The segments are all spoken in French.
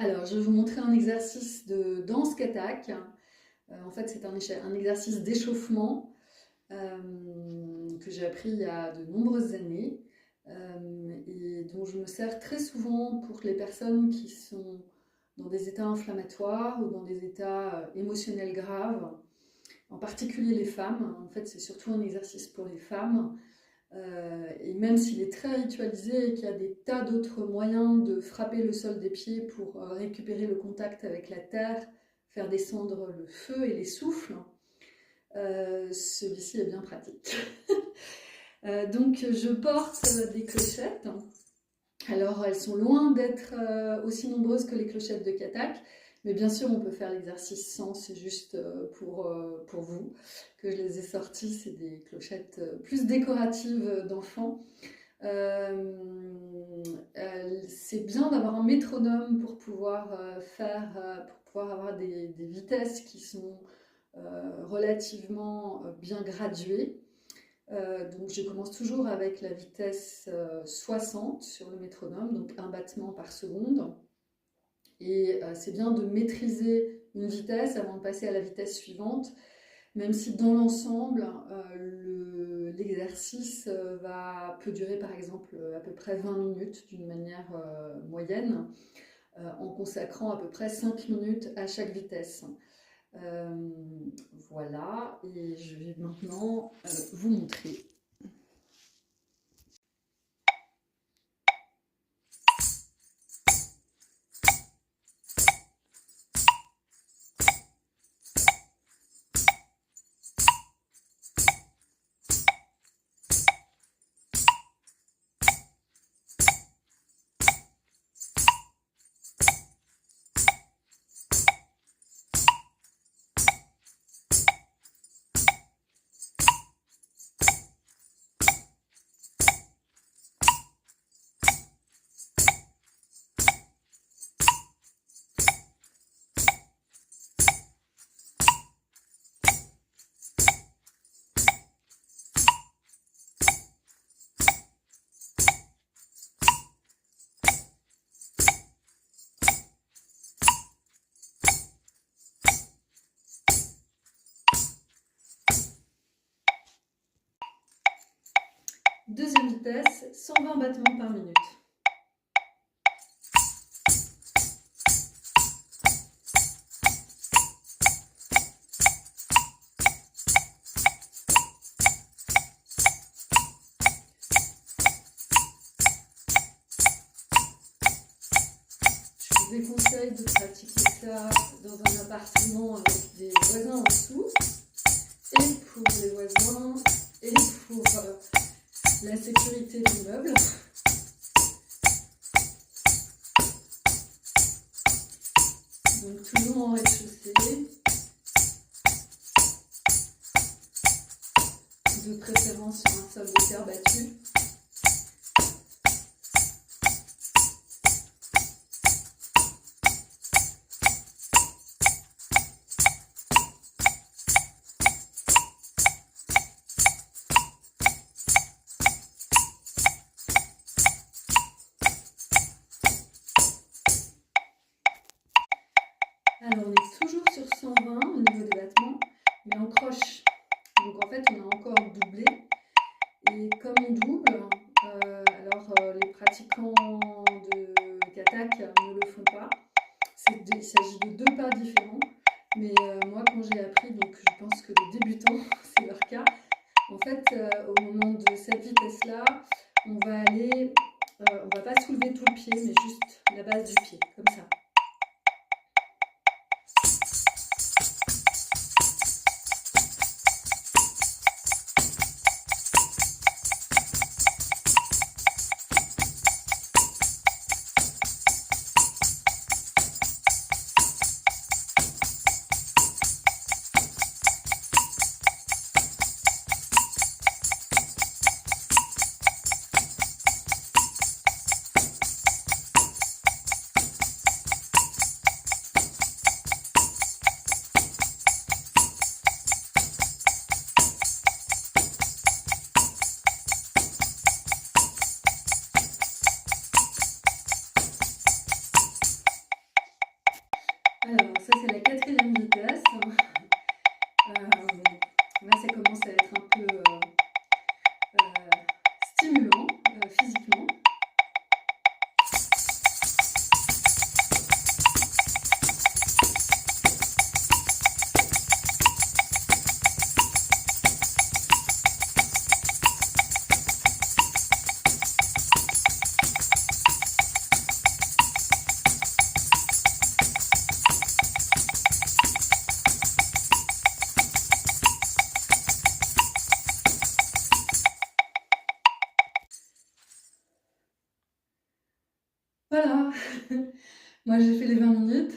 Alors, je vais vous montrer un exercice de danse kathak. En fait, c'est un exercice d'échauffement que j'ai appris il y a de nombreuses années et dont je me sers très souvent pour les personnes qui sont dans des états inflammatoires ou dans des états émotionnels graves, en particulier les femmes. En fait, c'est surtout un exercice pour les femmes. Et même s'il est très ritualisé et qu'il y a des tas d'autres moyens de frapper le sol des pieds pour récupérer le contact avec la terre, faire descendre le feu et les souffles, celui-ci est bien pratique. Donc je porte des clochettes. Alors elles sont loin d'être aussi nombreuses que les clochettes de kathak, mais bien sûr on peut faire l'exercice sans, c'est juste pour vous que je les ai sorties. C'est des clochettes plus décoratives d'enfants. C'est bien d'avoir un métronome pour pouvoir pour pouvoir avoir des vitesses qui sont relativement bien graduées. Donc je commence toujours avec la vitesse 60 sur le métronome, donc un battement par seconde. Et c'est bien de maîtriser une vitesse avant de passer à la vitesse suivante, même si dans l'ensemble, l'exercice peut durer par exemple à peu près 20 minutes d'une manière moyenne, en consacrant à peu près 5 minutes à chaque vitesse. Voilà, et je vais maintenant vous montrer. Deuxième vitesse, 120 battements par minute. Je vous déconseille de pratiquer ça dans un appartement avec des voisins en dessous, et pour les voisins, et pour la sécurité de l'immeuble. Donc toujours en rez-de-chaussée, de préférence sur un sol de terre battue. Alors on est toujours sur 120 au niveau des battements, mais en croche. Donc en fait on a encore doublé. Et comme on double, les pratiquants de kathak ne le font pas. Il s'agit de deux pas différents. Mais moi quand j'ai appris, donc je pense que les débutants, c'est leur cas. En fait, au moment de cette vitesse-là, on va pas soulever tout le pied, mais juste la base du pied, comme ça. Voilà, moi j'ai fait les 20 minutes.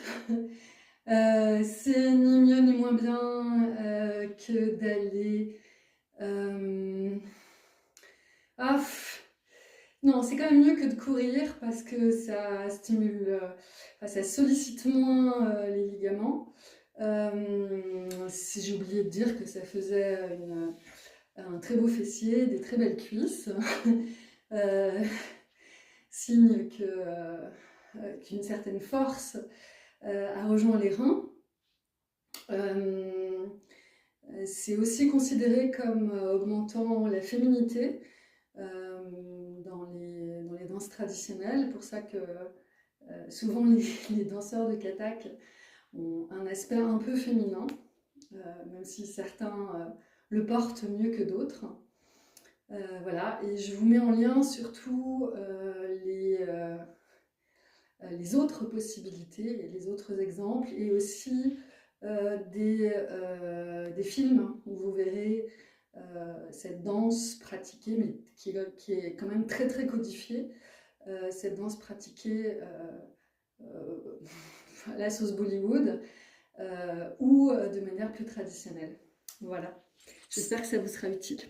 C'est ni mieux ni moins bien que d'aller... Ah, non, c'est quand même mieux que de courir parce que ça stimule, enfin, ça sollicite moins les ligaments. J'ai oublié de dire que ça faisait un très beau fessier, des très belles cuisses, signe qu'une certaine force a rejoint les reins. C'est aussi considéré comme augmentant la féminité dans les danses traditionnelles. Pour ça que souvent les danseurs de Kathak ont un aspect un peu féminin, même si certains le portent mieux que d'autres. Voilà, et je vous mets en lien surtout les autres possibilités, les autres exemples, et aussi des films où vous verrez cette danse pratiquée, mais qui est quand même très très codifiée, cette danse pratiquée à la sauce Bollywood ou de manière plus traditionnelle. Voilà, j'espère que ça vous sera utile.